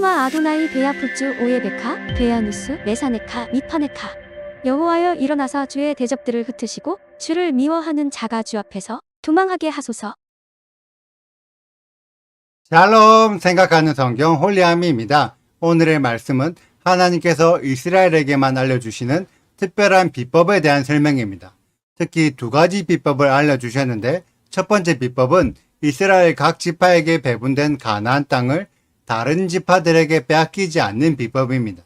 슈마 아도나이 베야푸츠 오예베카 베야누스 메사네카 미파네카. 여호와여 일어나사 주의 대적들을 흩으시고 주를 미워하는 자가 주 앞에서 도망하게 하소서. 샬롬 생각하는 성경 홀리아미입니다. 오늘의 말씀은 하나님께서 이스라엘에게만 알려주시는 특별한 비법에 대한 설명입니다. 특히 두 가지 비법을 알려주셨는데 첫 번째 비법은 이스라엘 각 지파에게 배분된 가나안 땅을 다른 지파들에게 빼앗기지 않는 비법입니다.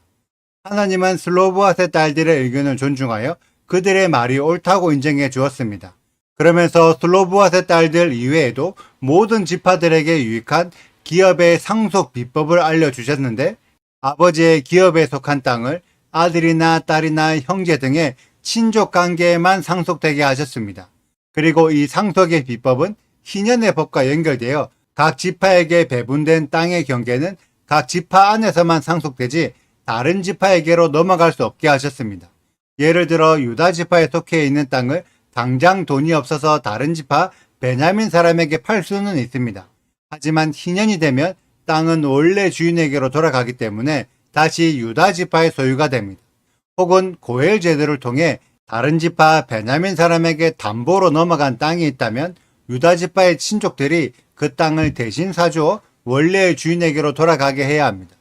하나님은 슬로브앗의 딸들의 의견을 존중하여 그들의 말이 옳다고 인정해 주었습니다. 그러면서 슬로브앗의 딸들 이외에도 모든 지파들에게 유익한 기업의 상속 비법을 알려주셨는데 아버지의 기업에 속한 땅을 아들이나 딸이나 형제 등의 친족 관계에만 상속되게 하셨습니다. 그리고 이 상속의 비법은 희년의 법과 연결되어 각 지파에게 배분된 땅의 경계는 각 지파 안에서만 상속되지 다른 지파에게로 넘어갈 수 없게 하셨습니다. 예를 들어 유다 지파에 속해 있는 땅을 당장 돈이 없어서 다른 지파 베냐민 사람에게 팔 수는 있습니다. 하지만 희년이 되면 땅은 원래 주인에게로 돌아가기 때문에 다시 유다 지파의 소유가 됩니다. 혹은 고엘 제도를 통해 다른 지파 베냐민 사람에게 담보로 넘어간 땅이 있다면 유다 지파의 친족들이 그 땅을 대신 사주어 원래의 주인에게로 돌아가게 해야 합니다.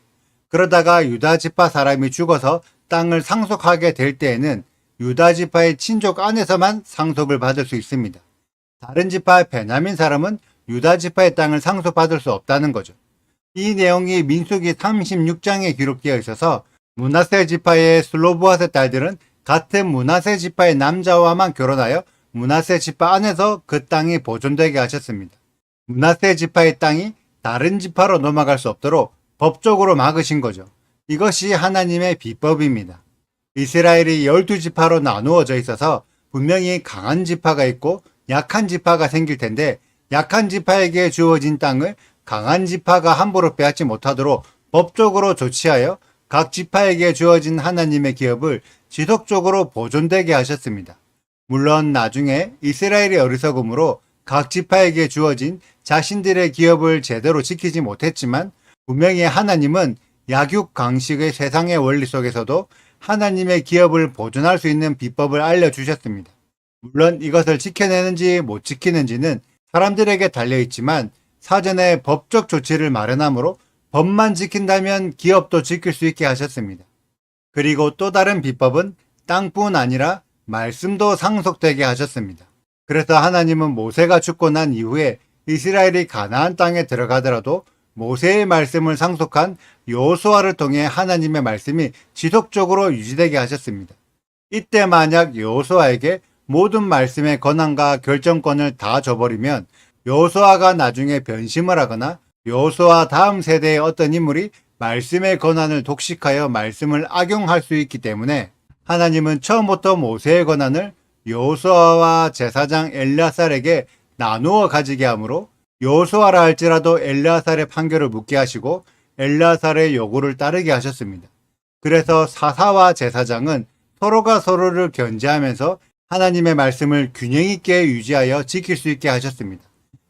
그러다가 유다 지파 사람이 죽어서 땅을 상속하게 될 때에는 유다 지파의 친족 안에서만 상속을 받을 수 있습니다. 다른 지파 베냐민 사람은 유다 지파의 땅을 상속받을 수 없다는 거죠. 이 내용이 민수기 36장에 기록되어 있어서 므낫세 지파의 슬로브앗의 딸들은 같은 므낫세 지파의 남자와만 결혼하여 므낫세 지파 안에서 그 땅이 보존되게 하셨습니다. 므낫세 지파의 땅이 다른 지파로 넘어갈 수 없도록 법적으로 막으신 거죠. 이것이 하나님의 비법입니다. 이스라엘이 12지파로 나누어져 있어서 분명히 강한 지파가 있고 약한 지파가 생길 텐데 약한 지파에게 주어진 땅을 강한 지파가 함부로 빼앗지 못하도록 법적으로 조치하여 각 지파에게 주어진 하나님의 기업을 지속적으로 보존되게 하셨습니다. 물론 나중에 이스라엘의 어리석음으로 각 지파에게 주어진 자신들의 기업을 제대로 지키지 못했지만 분명히 하나님은 약육강식의 세상의 원리 속에서도 하나님의 기업을 보존할 수 있는 비법을 알려주셨습니다. 물론 이것을 지켜내는지 못 지키는지는 사람들에게 달려있지만 사전에 법적 조치를 마련하므로 법만 지킨다면 기업도 지킬 수 있게 하셨습니다. 그리고 또 다른 비법은 땅뿐 아니라 말씀도 상속되게 하셨습니다. 그래서 하나님은 모세가 죽고 난 이후에 이스라엘이 가나안 땅에 들어가더라도 모세의 말씀을 상속한 여호수아를 통해 하나님의 말씀이 지속적으로 유지되게 하셨습니다. 이때 만약 여호수아에게 모든 말씀의 권한과 결정권을 다 줘버리면 여호수아가 나중에 변심을 하거나 여호수아 다음 세대의 어떤 인물이 말씀의 권한을 독식하여 말씀을 악용할 수 있기 때문에 하나님은 처음부터 모세의 권한을 여호수아와 제사장 엘르아살에게 나누어 가지게 하므로 여호수아라 할지라도 엘르아살의 판결을 묻게 하시고 엘르아살의 요구를 따르게 하셨습니다. 그래서 사사와 제사장은 서로가 서로를 견제하면서 하나님의 말씀을 균형 있게 유지하여 지킬 수 있게 하셨습니다.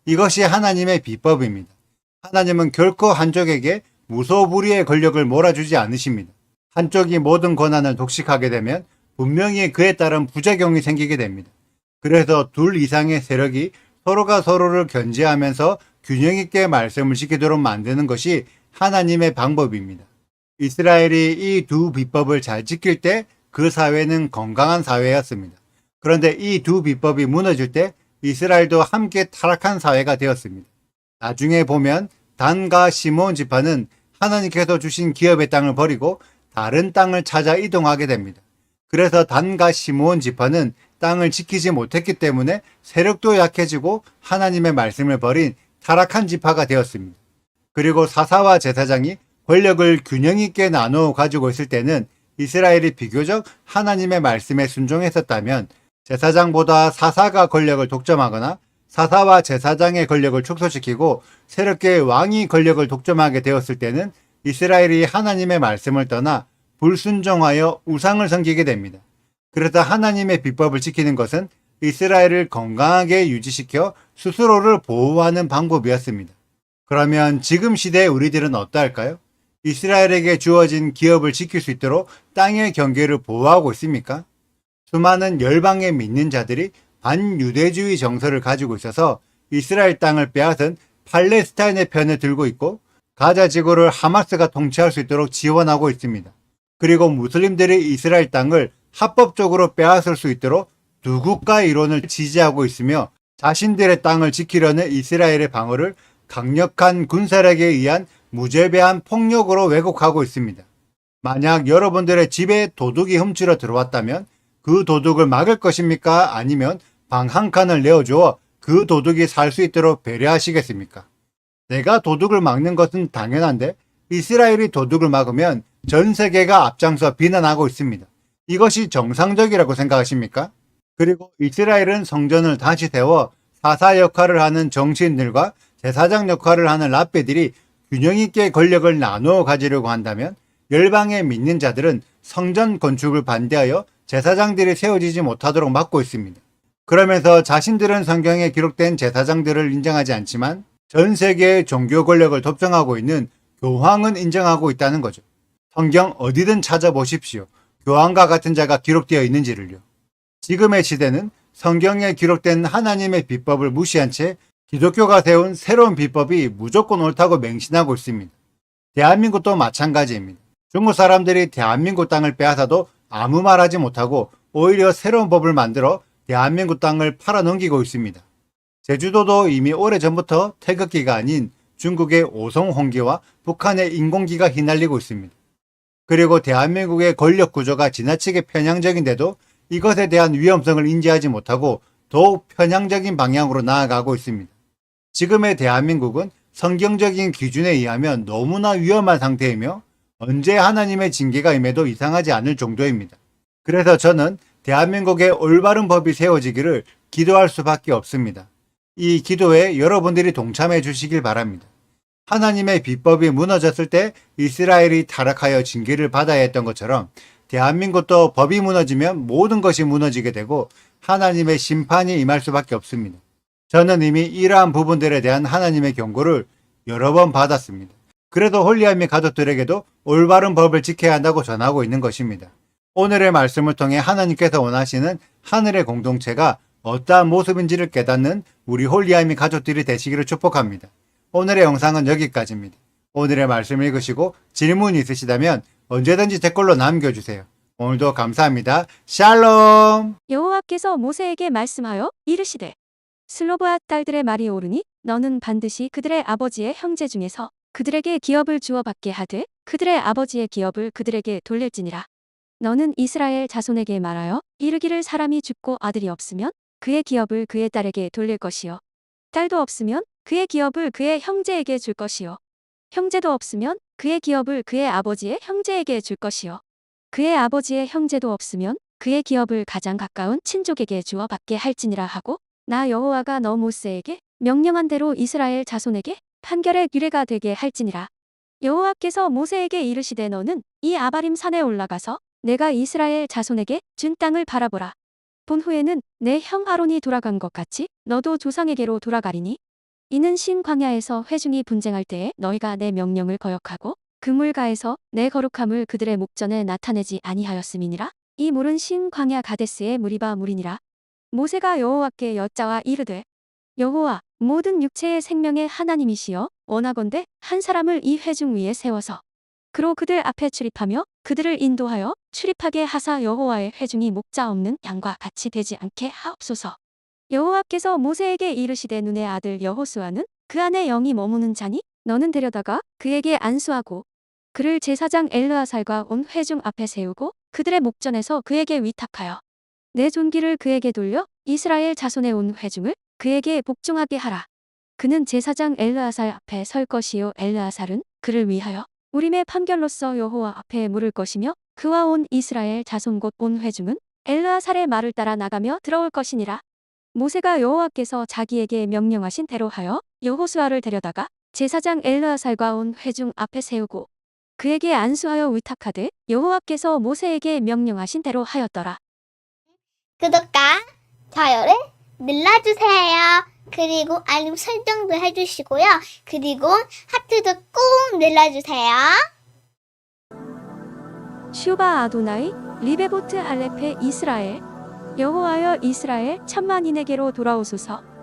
이것이 하나님의 비법입니다. 하나님은 결코 한쪽에게 무소불위의 권력을 몰아주지 않으십니다. 한쪽이 모든 권한을 독식하게 되면 분명히 그에 따른 부작용이 생기게 됩니다. 그래서 둘 이상의 세력이 서로가 서로를 견제하면서 균형 있게 말씀을 지키도록 만드는 것이 하나님의 방법입니다. 이스라엘이 이 두 비법을 잘 지킬 때 그 사회는 건강한 사회였습니다. 그런데 이 두 비법이 무너질 때 이스라엘도 함께 타락한 사회가 되었습니다. 나중에 보면 단과 시므온 지파는 하나님께서 주신 기업의 땅을 버리고 다른 땅을 찾아 이동하게 됩니다. 그래서 단과 시므온 지파는 땅을 지키지 못했기 때문에 세력도 약해지고 하나님의 말씀을 버린 타락한 지파가 되었습니다. 그리고 사사와 제사장이 권력을 균형 있게 나누어 가지고 있을 때는 이스라엘이 비교적 하나님의 말씀에 순종했었다면 제사장보다 사사가 권력을 독점하거나 사사와 제사장의 권력을 축소시키고 새롭게 왕이 권력을 독점하게 되었을 때는 이스라엘이 하나님의 말씀을 떠나 불순종하여 우상을 섬기게 됩니다. 그래서 하나님의 비법을 지키는 것은 이스라엘을 건강하게 유지시켜 스스로를 보호하는 방법이었습니다. 그러면 지금 시대의 우리들은 어떠할까요? 이스라엘에게 주어진 기업을 지킬 수 있도록 땅의 경계를 보호하고 있습니까? 수많은 열방에 믿는 자들이 반유대주의 정서를 가지고 있어서 이스라엘 땅을 빼앗은 팔레스타인의 편을 들고 있고 가자 지구를 하마스가 통치할 수 있도록 지원하고 있습니다. 그리고 무슬림들이 이스라엘 땅을 합법적으로 빼앗을 수 있도록 두 국가 이론을 지지하고 있으며 자신들의 땅을 지키려는 이스라엘의 방어를 강력한 군사력에 의한 무재배한 폭력으로 왜곡하고 있습니다. 만약 여러분들의 집에 도둑이 훔치러 들어왔다면 그 도둑을 막을 것입니까? 아니면 방 한 칸을 내어주어 그 도둑이 살 수 있도록 배려하시겠습니까? 내가 도둑을 막는 것은 당연한데 이스라엘이 도둑을 막으면 전 세계가 앞장서 비난하고 있습니다. 이것이 정상적이라고 생각하십니까? 그리고 이스라엘은 성전을 다시 세워 사사 역할을 하는 정치인들과 제사장 역할을 하는 랍비들이 균형 있게 권력을 나누어 가지려고 한다면 열방에 믿는 자들은 성전 건축을 반대하여 제사장들이 세워지지 못하도록 막고 있습니다. 그러면서 자신들은 성경에 기록된 제사장들을 인정하지 않지만 전 세계의 종교 권력을 독점하고 있는 교황은 인정하고 있다는 거죠. 성경 어디든 찾아보십시오. 교황과 같은 자가 기록되어 있는지를요. 지금의 시대는 성경에 기록된 하나님의 비법을 무시한 채 기독교가 세운 새로운 비법이 무조건 옳다고 맹신하고 있습니다. 대한민국도 마찬가지입니다. 중국 사람들이 대한민국 땅을 빼앗아도 아무 말하지 못하고 오히려 새로운 법을 만들어 대한민국 땅을 팔아넘기고 있습니다. 제주도도 이미 오래전부터 태극기가 아닌 중국의 오송 홍기와 북한의 인공기가 휘날리고 있습니다. 그리고 대한민국의 권력 구조가 지나치게 편향적인데도 이것에 대한 위험성을 인지하지 못하고 더욱 편향적인 방향으로 나아가고 있습니다. 지금의 대한민국은 성경적인 기준에 의하면 너무나 위험한 상태이며 언제 하나님의 징계가 임해도 이상하지 않을 정도입니다. 그래서 저는 대한민국에 올바른 법이 세워지기를 기도할 수밖에 없습니다. 이 기도에 여러분들이 동참해 주시길 바랍니다. 하나님의 비법이 무너졌을 때 이스라엘이 타락하여 징계를 받아야 했던 것처럼 대한민국도 법이 무너지면 모든 것이 무너지게 되고 하나님의 심판이 임할 수밖에 없습니다. 저는 이미 이러한 부분들에 대한 하나님의 경고를 여러 번 받았습니다. 그래도 홀리아미 가족들에게도 올바른 법을 지켜야 한다고 전하고 있는 것입니다. 오늘의 말씀을 통해 하나님께서 원하시는 하늘의 공동체가 어떠한 모습인지를 깨닫는 우리 홀리아미 가족들이 되시기를 축복합니다. 오늘의 영상은 여기까지입니다. 오늘의 말씀을 읽으시고 질문이 있으시다면 언제든지 댓글로 남겨주세요. 오늘도 감사합니다. 샬롬! 여호와께서 모세에게 말씀하여 이르시되 슬로브앗 딸들의 말이 옳으니 너는 반드시 그들의 아버지의 형제 중에서 그들에게 기업을 주어 받게 하되 그들의 아버지의 기업을 그들에게 돌릴지니라. 너는 이스라엘 자손에게 말하여 이르기를 사람이 죽고 아들이 없으면 그의 기업을 그의 딸에게 돌릴 것이요 딸도 없으면 그의 기업을 그의 형제에게 줄 것이요 형제도 없으면 그의 기업을 그의 아버지의 형제에게 줄 것이요 그의 아버지의 형제도 없으면 그의 기업을 가장 가까운 친족에게 주어 받게 할지니라 하고 나 여호와가 너 모세에게 명령한 대로 이스라엘 자손에게 판결의 규례가 되게 할지니라. 여호와께서 모세에게 이르시되 너는 이 아바림 산에 올라가서 내가 이스라엘 자손에게 준 땅을 바라보라. 본 후에는 내 형 아론이 돌아간 것 같이 너도 조상에게로 돌아가리니 이는 신 광야에서 회중이 분쟁할 때에 너희가 내 명령을 거역하고 그 물가에서 내 거룩함을 그들의 목전에 나타내지 아니하였음이니라. 이 물은 신 광야 가데스의 무리바 물이니라. 모세가 여호와께 여짜와 이르되 여호와 모든 육체의 생명의 하나님이시여 원하건대 한 사람을 이 회중 위에 세워서 그로 그들 앞에 출입하며 그들을 인도하여 출입하게 하사 여호와의 회중이 목자 없는 양과 같이 되지 않게 하옵소서. 여호와께서 모세에게 이르시되 눈의 아들 여호수아는 그 안에 영이 머무는 자니 너는 데려다가 그에게 안수하고 그를 제사장 엘르아살과 온 회중 앞에 세우고 그들의 목전에서 그에게 위탁하여 내 존귀를 그에게 돌려 이스라엘 자손의 온 회중을 그에게 복종하게 하라. 그는 제사장 엘르아살 앞에 설 것이요 엘르아살은 그를 위하여 우림의 판결로서 여호와 앞에 물을 것이며 그와 온 이스라엘 자손 곧 온 회중은 엘르아살의 말을 따라 나가며 들어올 것이니라. 모세가 여호와께서 자기에게 명령하신 대로 하여 여호수아를 데려다가 제사장 엘르아살과 온 회중 앞에 세우고 그에게 안수하여 위탁하되 여호와께서 모세에게 명령하신 대로 하였더라. 구독과 좋아요를 눌러주세요. 그리고 알림 설정도 해주시고요. 그리고 하트도 꼭 눌러주세요. 슈바 아도나이 리베보트 알레페 이스라엘 여호와여 이스라엘 천만인에게로 돌아오소서.